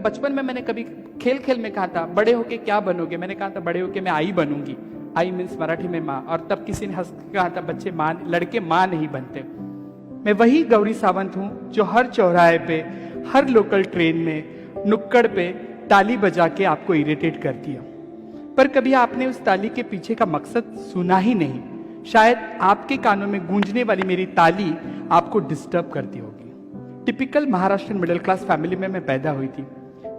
बचपन में मैंने कभी खेल खेल में कहा था बड़े होके क्या बनोगे, मैंने कहा था बड़े होके मैं आई बनूंगी। आई मीन्स मराठी में माँ, और तब किसी ने हंस के कहा था बच्चे माँ, लड़के माँ नहीं बनते। मैं वही गौरी सावंत हूँ जो हर चौराहे पे, हर लोकल ट्रेन में, नुक्कड़ पे ताली बजा के आपको इरिटेट करती है, पर कभी आपने उस ताली के पीछे का मकसद सुना ही नहीं। शायद आपके कानों में गूंजने वाली मेरी ताली आपको डिस्टर्ब करती होगी। Typical Maharashtra middle class family में मैं पैदा हुई थी।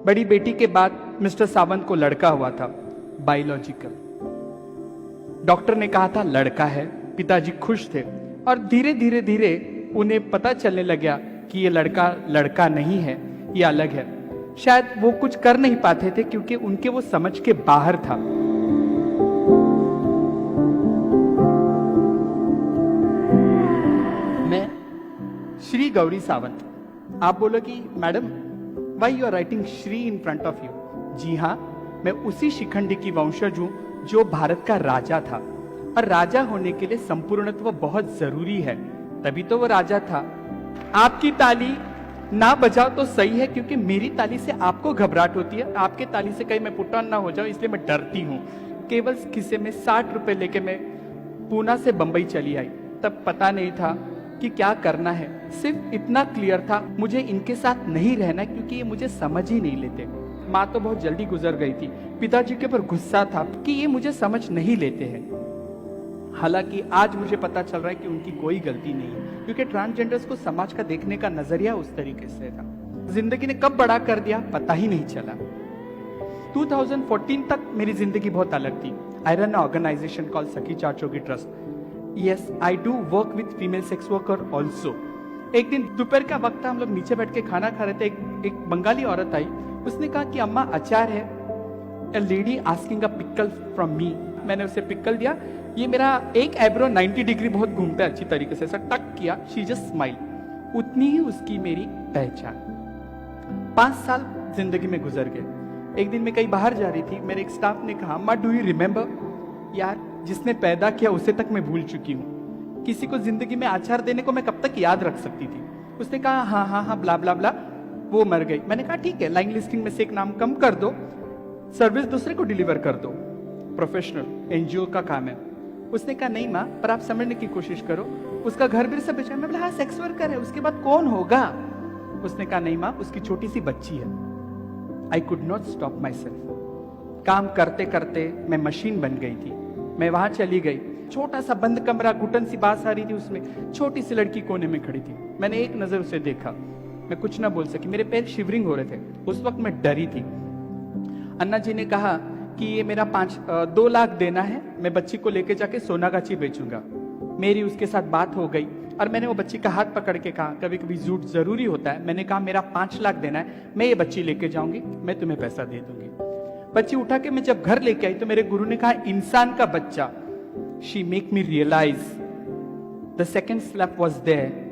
बड़ी बेटी के बाद मिस्टर सावंत को लड़का हुआ था, बायोलॉजिकल। डॉक्टर ने कहा था लड़का है, पिताजी खुश थे, और धीरे धीरे धीरे उन्हें पता चलने लगा कि ये लड़का लड़का नहीं है, ये अलग है। शायद वो कुछ कर नहीं पाते थे क्योंकि उनके वो समझ के बाहर था। मैं श्री गौरी सावंत। आप बोलो कि madam why you are writing Shri in front of you. जी हाँ, मैं उसी शिखंडी की वंशज हूं जो भारत का राजा था, और राजा होने के लिए संपूर्णत्व बहुत जरूरी है, तभी तो वो राजा था। आपकी ताली ना बजाओ तो सही है, क्योंकि मेरी ताली से आपको घबराहट होती है, आपके ताली से कहीं मैं पुट ऑन ना हो जाऊं, इसलिए मैं डरती हूँ। केवल खिसे में 60 रुपए लेके मैं पूना से बंबई चली आई। तब पता नहीं था कि क्या करना है, सिर्फ इतना क्लियर था मुझे इनके साथ नहीं रहना, क्योंकि ये मुझे समझ ही नहीं लेते। माँ तो बहुत जल्दी गुजर गई थी, पिताजी के ऊपर गुस्सा था कि ये मुझे समझ नहीं लेते हैं। हालांकि आज मुझे पता चल रहा है कि उनकी कोई गलती नहीं है, क्योंकि ट्रांसजेंडर्स को समाज का देखने का नजरिया उस तरीके से था। जिंदगी ने कब बड़ा कर दिया पता ही नहीं चला। 2014 तक मेरी जिंदगी बहुत अलग थी। I run organisation called Sakhi Chachogi trust. Yes, I do work with female sex worker also. एक दिन दोपहर का वक्त था, हम लोग नीचे बैठ के खाना खा रहे थे। एक बंगाली औरत आई, उसने कहा कि अम्मा अचार है। A lady asking a pickle from me। मैंने उसे पिकल दिया। ये मेरा एक एब्रो 90 डिग्री बहुत घूमता है अच्छी तरीके से, टक किया। She just smile. उतनी ही उसकी मेरी पहचान। 5 साल जिंदगी में गुजर गए। एक दिन मैं कहीं बाहर जा रही थी, मेरे एक स्टाफ ने कहा अम्मा डू यू रिमेम्बर। यार, जिसने पैदा किया उसे तक मैं भूल चुकी हूँ, किसी को जिंदगी में आचार देने को मैं कब तक याद रख सकती थी। उसने कहा हाँ हाँ हाँ ब्ला ब्ला ब्ला, वो मर गई। मैंने कहा ठीक है, लाइन लिस्टिंग में से एक नाम कम कर दो, सर्विस दूसरे को डिलीवर कर दो, प्रोफेशनल एनजीओ का काम है। उसने कहा नहीं माँ, पर आप समझने की कोशिश करो, उसका घर भी सब बेचा। मैं बोला हाँ सेक्स वर्कर है, उसके बाद कौन होगा। उसने कहा नहीं माँ, उसकी छोटी सी बच्ची है। I could not stop my self. काम करते करते मैं मशीन बन गई थी। मैं वहां चली गई, छोटा सा बंद कमरा, घुटन सी बात आ रही थी, उसमें छोटी सी लड़की कोने में खड़ी थी। मैंने एक नजर उसे देखा, मैं कुछ ना बोल सकी, मेरे पैर शिवरिंग हो रहे थे। उस वक्त मैं डरी थी। अन्ना जी ने कहा कि ये मेरा 2 लाख देना है, मैं बच्ची को लेके जाके सोनागाची बेचूंगा। मेरी उसके साथ बात हो गई, और मैंने वो बच्ची का हाथ पकड़ के कहा कभी कभी झूठ जरूरी होता है। मैंने कहा मेरा 5 लाख देना है, मैं ये बच्ची लेके जाऊंगी, मैं तुम्हें पैसा दे दूंगी। बच्ची उठा के मैं जब घर लेके आई तो मेरे गुरु ने कहा इंसान का बच्चा। She make me realise the second slap was there.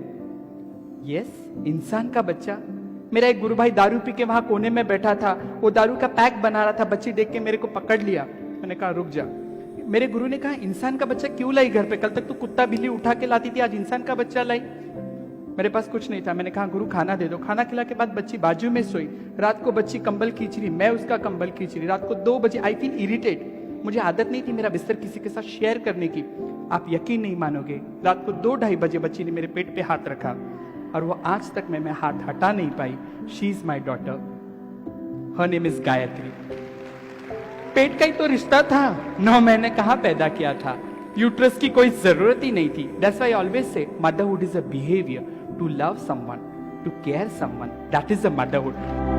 Yes, इंसान का बच्चा। मेरा एक गुरु भाई दारू पी के वहां कोने में बैठा था, वो दारू का पैक बना रहा था। बच्ची देख के मेरे को पकड़ लिया। मैंने कहा रुक जा। मेरे गुरु ने कहा इंसान का बच्चा क्यों लाई घर पे, कल तक तो कुत्ता बिल्ली उठा के लाती थी, आज इंसान का बच्चा लाई। मेरे पास कुछ नहीं था। मैंने कहा गुरु खाना दे दो। खाना खिला के बाद बच्ची बाजू में सोई। रात को बच्ची कंबल खींच रही, मैं उसका कंबल खींच रही। रात को 2 बजे आई फील इरिटेट। मुझे आदत नहीं थी मेरा बिस्तर किसी के साथ शेयर करने की। आप यकीन नहीं मानोगे, रात को 2-2:30 बजे बच्ची ने मेरे पेट पे हाथ रखा, और वो आज तक मैं हाथ हटा नहीं पाई। She is my daughter, her name is Gayatri. पेट का ही तो रिश्ता था, 9 महीने कहाँ पैदा किया था, यूट्रस की कोई जरूरत ही नहीं थी। That's why I always say motherhood is a behaviour, to love someone, to care someone, that is a motherhood.